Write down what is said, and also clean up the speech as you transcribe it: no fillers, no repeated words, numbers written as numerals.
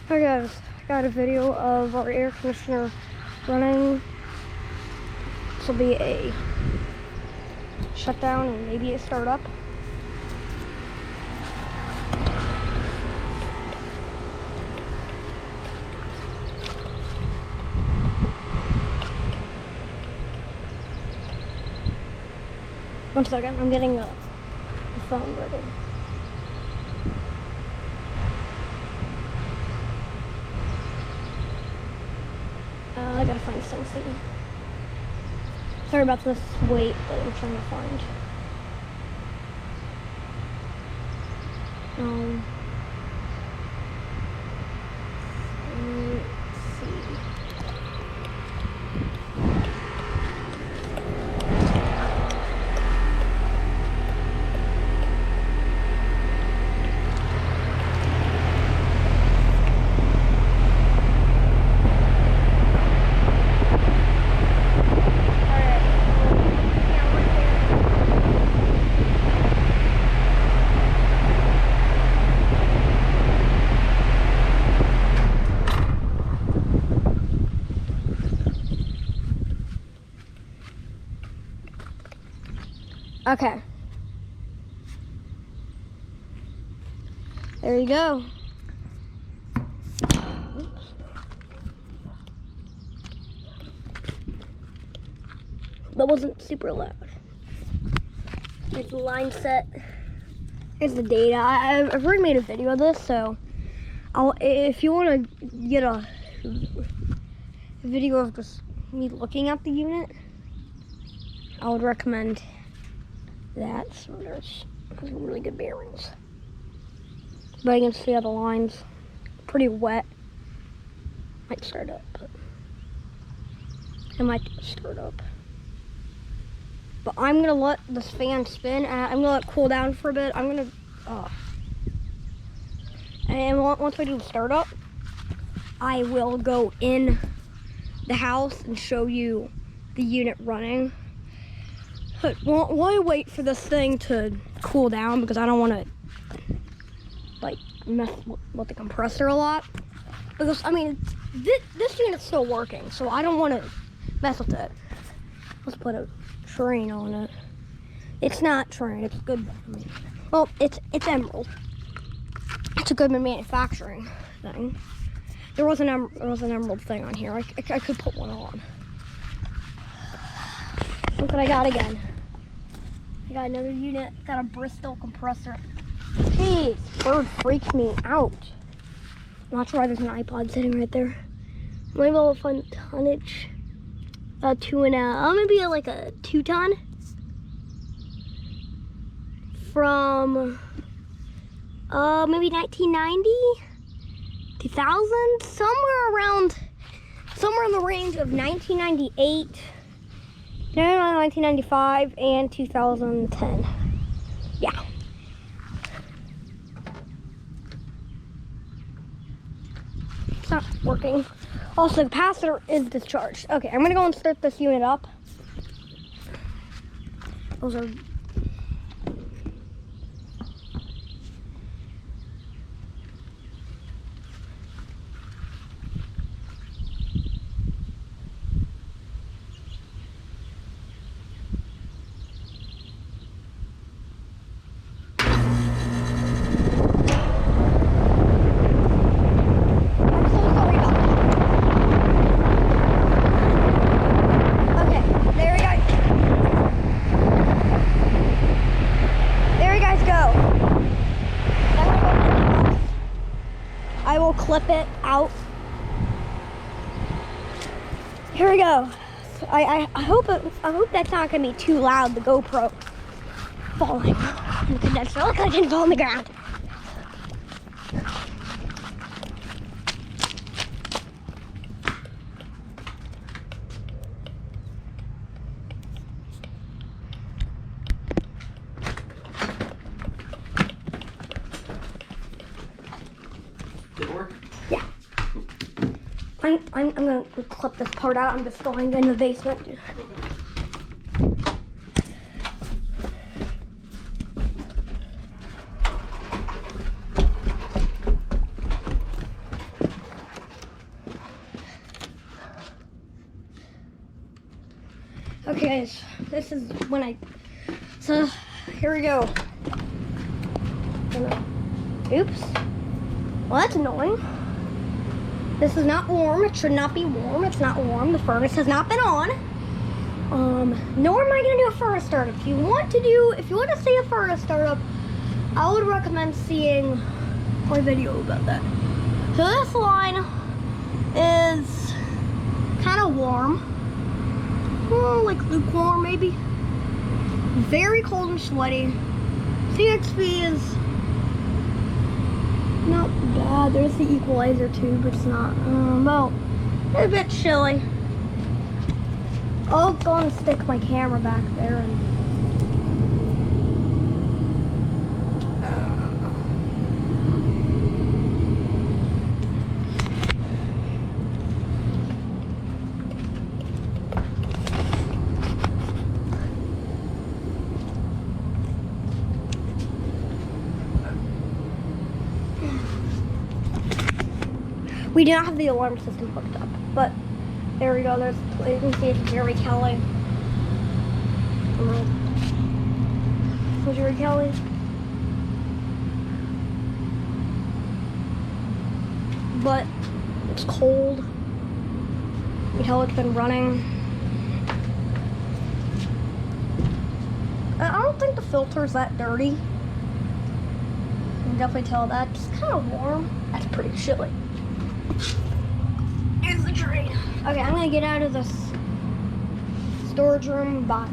Hi guys, got a video of our air conditioner running. This will be a shutdown and maybe a startup. One second, I'm getting the phone ready. I gotta find something. Sorry about this wait, but I'm trying to find. Let's see. Okay. There you go. Oops. That wasn't super loud. Here's the line set. Here's the data. I've already made a video of this, so if you want to get a video of just me looking at the unit, I would recommend that. So there's really good bearings. But you can see how the line's pretty wet. Might start up, but it might start up. But I'm gonna let this fan spin. I'm gonna let it cool down for a bit. I'm gonna, and once I do the startup, I will go in the house and show you the unit running. But why wait for this thing to cool down? Because I don't want to like mess with the compressor a lot. Because I mean, this unit's still working, so I don't want to mess with it. Let's put a train on it. It's not train. It's good. I mean, well, it's Emerald. It's a Goodman manufacturing thing. There was an Emerald thing on here. I could put one on. Look what I got again. I got another unit. Got a Bristol compressor. Jeez, bird freaks me out. I'm not sure why there's an iPod sitting right there. Maybe I'll find the tonnage. 2.5. Maybe like a 2-ton. From maybe 1990, 2000, somewhere in the range of 1998. 1995 and 2010. Yeah. It's not working. Also, the capacitor is discharged. Okay, I'm gonna go and start this unit up. Those are clip it out. Here we go. So I hope that's not gonna be too loud. The GoPro falling in the condenser. Look, I didn't fall on the ground. Did it work? Yeah. I'm gonna clip this part out. I'm just going in the basement. Okay, guys, this is when so here we go. Oops. Well, that's annoying. This is not warm. It should not be warm. It's not warm. The furnace has not been on. Nor am I gonna do a furnace startup. If you want to see a furnace startup, I would recommend seeing my video about that. So this line is kind of warm. Like lukewarm maybe. Very cold and sweaty. CXP is not bad. There's the equalizer too, but it's not, well, it's a bit chilly. I'll go and stick my camera back there and we do not have the alarm system hooked up, but there we go. There's, you can see it's Jerry Kelly. So Jerry Kelly. But it's cold. You can tell it's been running. I don't think the filter's that dirty. You can definitely tell that. It's kind of warm. That's pretty chilly. Here's the tree. Okay, I'm gonna get out of this storage room. Bye.